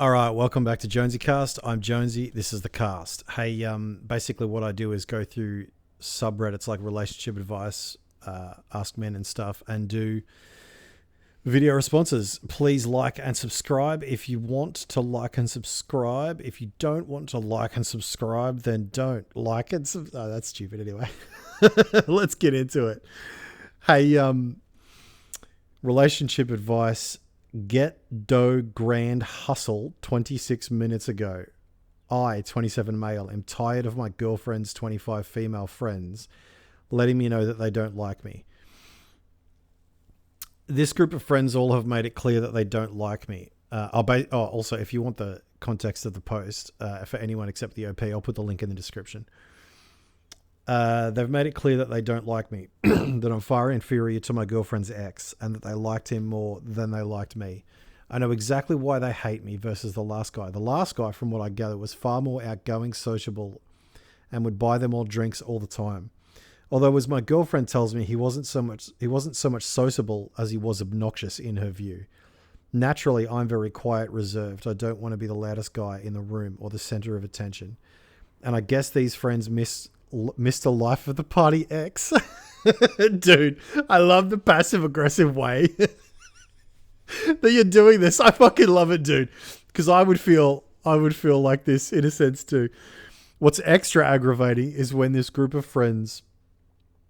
All right, welcome back to Jonesycast. I'm Jonesy. This is the cast. Hey, basically what I do is go through subreddits like relationship advice, ask men and stuff, and do video responses. Please like and subscribe if you want to like and subscribe. If you don't want to like and subscribe, then don't like and subscribe. Oh, that's stupid anyway. Let's get into it. Hey, relationship advice. Get dough grand hustle 26 minutes ago. I, 27 male, am tired of my girlfriend's 25 female friends letting me know that they don't like me. This group of friends all have made it clear that they don't like me. Also, if you want the context of the post, for anyone except the OP, I'll put the link in the description. They've made it clear that they don't like me, that I'm far inferior to my girlfriend's ex, and that they liked him more than they liked me. I know exactly why they hate me versus the last guy. The last guy, from what I gather, was far more outgoing, sociable, and would buy them all drinks all the time. Although, as my girlfriend tells me, he wasn't so much sociable as he was obnoxious in her view. Naturally, I'm very quiet, reserved. I don't want to be the loudest guy in the room or the center of attention. And I guess these friends miss Mr. Life of the Party X. Dude, I love the passive aggressive way that you're doing this. I fucking love it, dude. Because I would feel like this in a sense too. What's extra aggravating is when this group of friends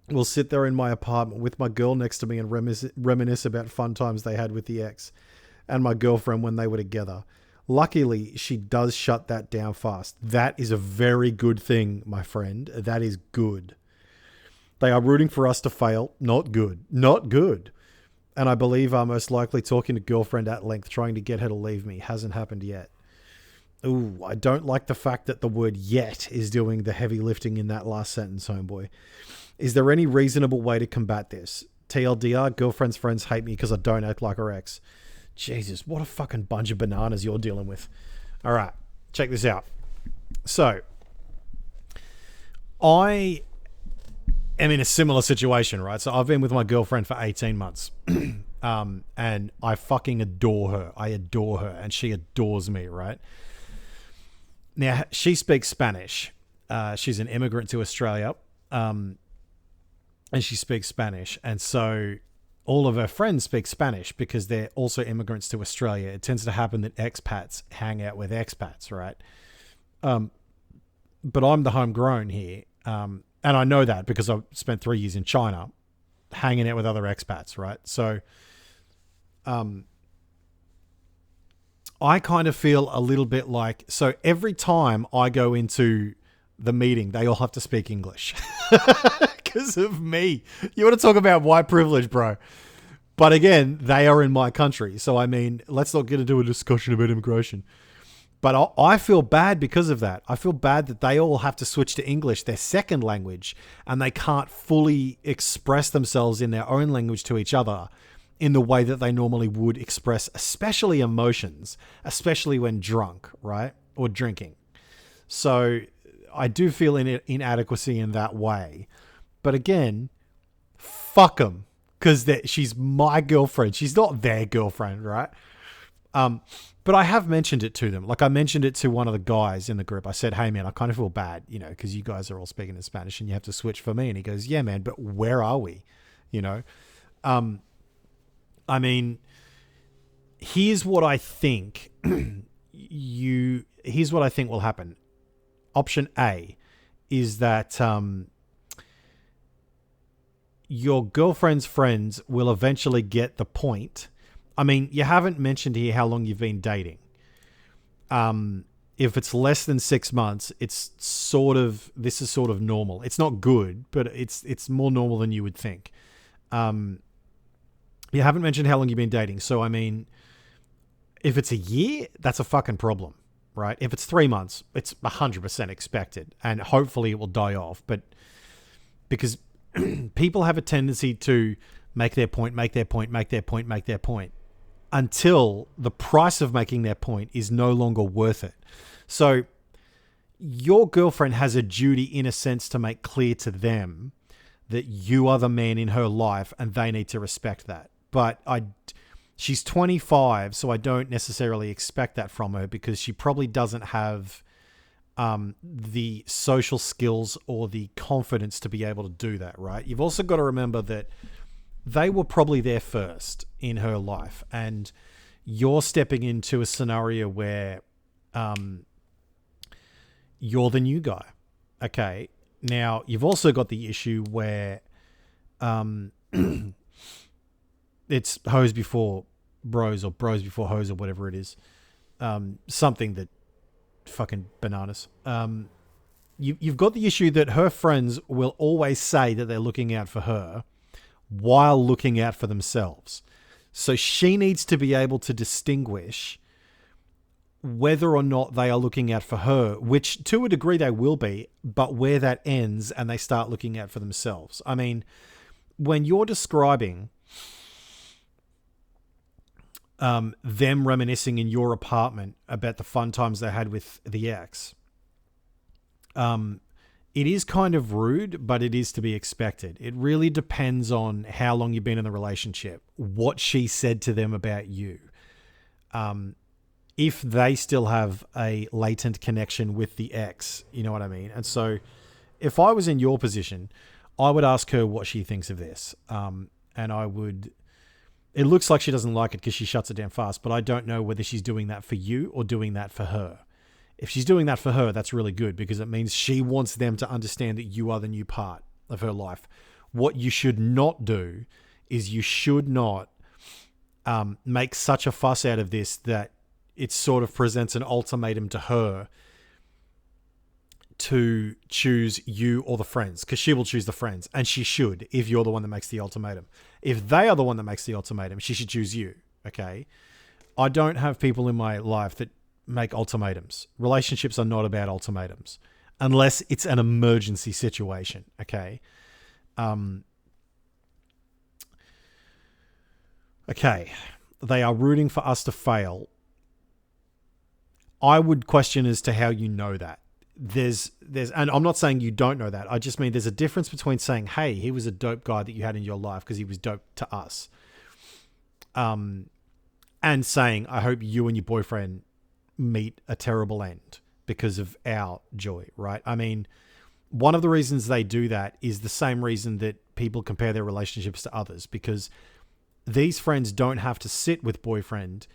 will sit there in my apartment with my girl next to me and reminisce about fun times they had with the ex and my girlfriend when they were together. Luckily, she does shut that down fast. That is a very good thing, my friend. That is good. They are rooting for us to fail. Not good. Not good. And I believe are most likely talking to girlfriend at length, trying to get her to leave me. Hasn't happened yet. Ooh, I don't like the fact that the word yet is doing the heavy lifting in that last sentence, homeboy. Is there any reasonable way to combat this? TLDR, girlfriend's friends hate me because I don't act like her ex. Jesus, what a fucking bunch of bananas you're dealing with. All right, check this out. So, I am in a similar situation, right? So, I've been with my girlfriend for 18 months. And I fucking adore her. I adore her, and she adores me, right? Now, she speaks Spanish. She's an immigrant to Australia, and she speaks Spanish. And so all of her friends speak Spanish because they're also immigrants to Australia. It tends to happen that expats hang out with expats, right? But I'm the homegrown here. And I know that because I've spent 3 years in China hanging out with other expats, right? So I kind of feel a little bit like, so every time I go into the meeting, they all have to speak English because of me. You want to talk about white privilege, bro? But again, they are in my country. So, I mean, let's not get into a discussion about immigration. But I feel bad because of that. I feel bad that they all have to switch to English, their second language, and they can't fully express themselves in their own language to each other in the way that they normally would express, especially emotions, especially when drunk, right? Or drinking. So I do feel inadequacy in that way. But again, fuck them. Because she's my girlfriend. She's not their girlfriend, right? But I have mentioned it to them. Like, I mentioned it to one of the guys in the group. I said, hey, man, I kind of feel bad, because you guys are all speaking in Spanish and you have to switch for me. And he goes, yeah, man, but where are we? I mean, here's what I think here's what I think will happen. Option A is that your girlfriend's friends will eventually get the point. I mean, you haven't mentioned here how long you've been dating. If it's less than 6 months, this is sort of normal. It's not good, but it's more normal than you would think. You haven't mentioned how long you've been dating. So, I mean, if it's a year, that's a fucking problem, right? If it's 3 months, it's 100% expected, and hopefully it will die off. But because people have a tendency to make their point until the price of making their point is no longer worth it. So your girlfriend has a duty, in a sense, to make clear to them that you are the man in her life and they need to respect that. But She's 25, so I don't necessarily expect that from her because she probably doesn't have the social skills or the confidence to be able to do that, right? You've also got to remember that they were probably there first in her life, and you're stepping into a scenario where you're the new guy. Okay. Now, you've also got the issue where it's hoes before bros or bros before hoes or whatever it is. Something that fucking bananas. You've got the issue that her friends will always say that they're looking out for her while looking out for themselves. So she needs to be able to distinguish whether or not they are looking out for her, which to a degree they will be, but where that ends and they start looking out for themselves. I mean, when you're describing them reminiscing in your apartment about the fun times they had with the ex, it is kind of rude, but it is to be expected. It really depends on how long you've been in the relationship, what she said to them about you. If they still have a latent connection with the ex, you know what I mean? And so if I was in your position, I would ask her what she thinks of this. And I would, it looks like she doesn't like it because she shuts it down fast, but I don't know whether she's doing that for you or doing that for her. If she's doing that for her, that's really good because it means she wants them to understand that you are the new part of her life. What you should not do is you should not make such a fuss out of this that it sort of presents an ultimatum to her to choose you or the friends, because she will choose the friends, and she should if you're the one that makes the ultimatum. If they are the one that makes the ultimatum, she should choose you, okay? I don't have people in my life that make ultimatums. Relationships are not about ultimatums unless it's an emergency situation, okay? Okay, they are rooting for us to fail. I would question as to how you know that. There's, and I'm not saying you don't know that. I just mean there's a difference between saying, hey, he was a dope guy that you had in your life because he was dope to us. And saying, I hope you and your boyfriend meet a terrible end because of our joy, right? I mean, one of the reasons they do that is the same reason that people compare their relationships to others, because these friends don't have to sit with boyfriend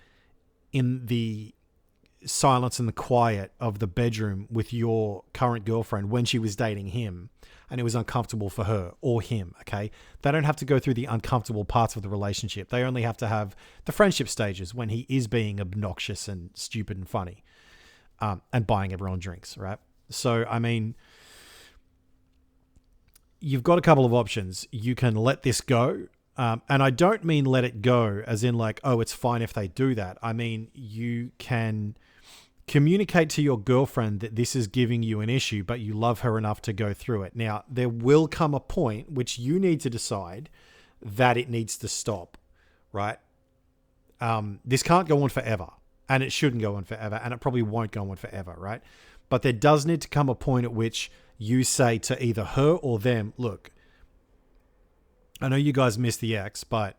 in the silence and the quiet of the bedroom with your current girlfriend when she was dating him and it was uncomfortable for her or him, okay? They don't have to go through the uncomfortable parts of the relationship. They only have to have the friendship stages when he is being obnoxious and stupid and funny, and buying everyone drinks, right? So, I mean, you've got a couple of options. You can let this go. And I don't mean let it go as in like, oh, it's fine if they do that. I mean, you can communicate to your girlfriend that this is giving you an issue, but you love her enough to go through it. Now, there will come a point which you need to decide that it needs to stop, right? This can't go on forever, and it shouldn't go on forever, and it probably won't go on forever, right? But there does need to come a point at which you say to either her or them, look, I know you guys miss the ex, but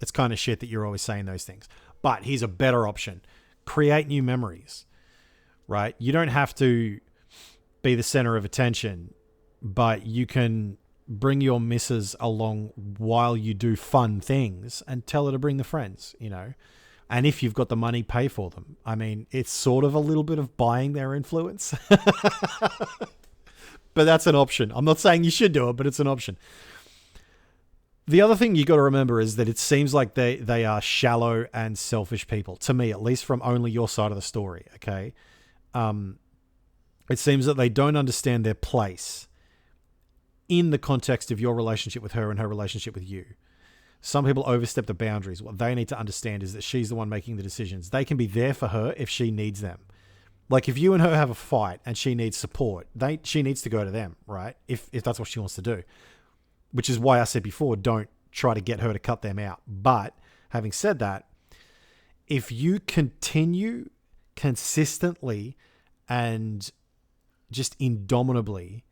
it's kind of shit that you're always saying those things. But here's a better option. Create new memories, right? You don't have to be the center of attention, but you can bring your missus along while you do fun things and tell her to bring the friends, you know? And if you've got the money, pay for them. I mean, it's sort of a little bit of buying their influence. But that's an option. I'm not saying you should do it, but it's an option. The other thing you got to remember is that it seems like they are shallow and selfish people, to me, at least from only your side of the story, okay? It seems that they don't understand their place in the context of your relationship with her and her relationship with you. Some people overstep the boundaries. What they need to understand is that she's the one making the decisions. They can be there for her if she needs them. Like if you and her have a fight and she needs support, she needs to go to them, right? If that's what she wants to do. Which is why I said before, don't try to get her to cut them out. But having said that, if you continue consistently and just indomitably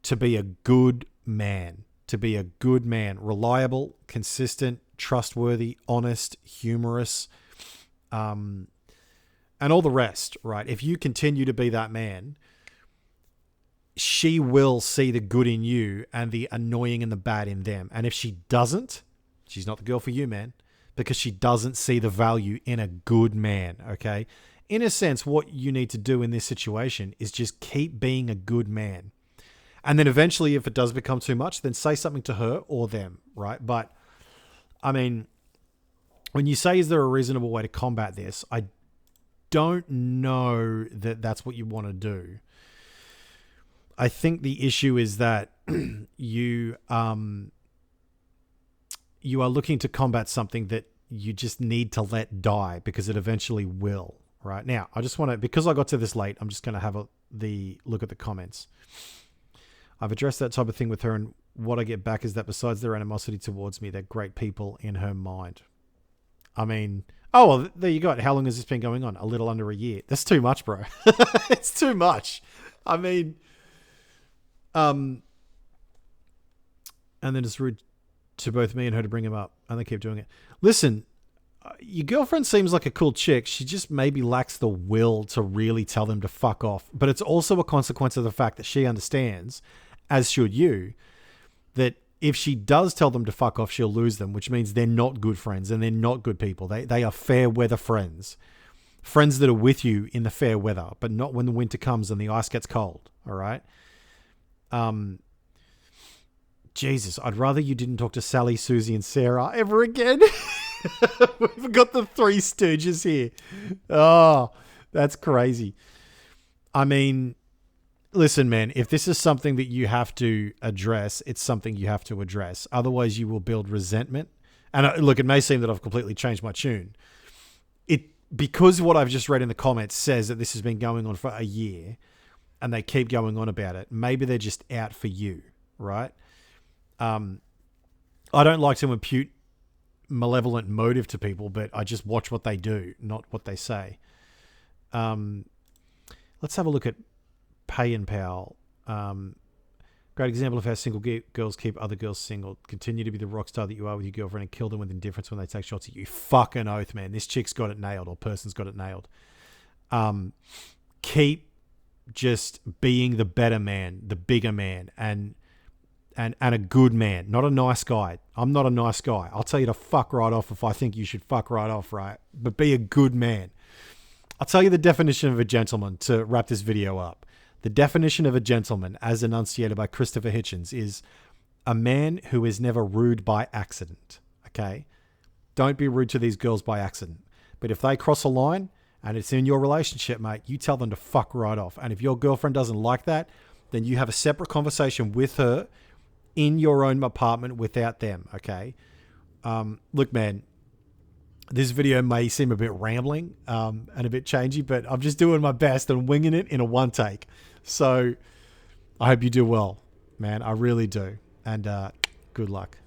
to be a good man to be a good man, reliable, consistent, trustworthy, honest, humorous, and all the rest, right? If you continue to be that man, she will see the good in you and the annoying and the bad in them. And if she doesn't, she's not the girl for you, man, because she doesn't see the value in a good man, okay? In a sense, what you need to do in this situation is just keep being a good man. And then eventually, if it does become too much, then say something to her or them, right? But, I mean, when you say, is there a reasonable way to combat this? I don't know that that's what you want to do. I think the issue is that you are looking to combat something that you just need to let die because it eventually will. Right now, I just want to, because I got to this late, I'm just going to have the look at the comments. I've addressed that type of thing with her, and what I get back is that besides their animosity towards me, they're great people in her mind. I mean, oh, well, there you go. How long has this been going on? A little under a year. That's too much, bro. It's too much. I mean, and then it's rude to both me and her to bring him up, and they keep doing it. Listen, your girlfriend seems like a cool chick. She just maybe lacks the will to really tell them to fuck off. But it's also a consequence of the fact that she understands, as should you, that if she does tell them to fuck off, she'll lose them, which means they're not good friends and they're not good people. They are fair weather friends. Friends that are with you in the fair weather, but not when the winter comes and the ice gets cold. All right? Jesus, I'd rather you didn't talk to Sally, Susie, and Sarah ever again. We've got the three stooges here. Oh, that's crazy. I mean, listen, man, if this is something that you have to address, it's something you have to address. Otherwise, you will build resentment. And look, it may seem that I've completely changed my tune. Because what I've just read in the comments says that this has been going on for a year and they keep going on about it. Maybe they're just out for you, right? I don't like to impute malevolent motive to people, but I just watch what they do, not what they say. Let's have a look at Pay and Pal. Great example of how single girls keep other girls single. Continue to be the rock star that you are with your girlfriend and kill them with indifference when they take shots at you. Fucking oath, man. This chick's got it nailed, or person's got it nailed. Keep just being the better man, the bigger man, and a good man, not a nice guy. I'm not a nice guy. I'll tell you to fuck right off if I think you should fuck right off, right? But be a good man. I'll tell you the definition of a gentleman to wrap this video up. The definition of a gentleman, as enunciated by Christopher Hitchens, is a man who is never rude by accident, okay? Don't be rude to these girls by accident. But if they cross a line and it's in your relationship, mate, you tell them to fuck right off. And if your girlfriend doesn't like that, then you have a separate conversation with her in your own apartment without them, okay? Look, man, this video may seem a bit rambling and a bit changey, but I'm just doing my best and winging it in a one take. So I hope you do well, man. I really do. And good luck.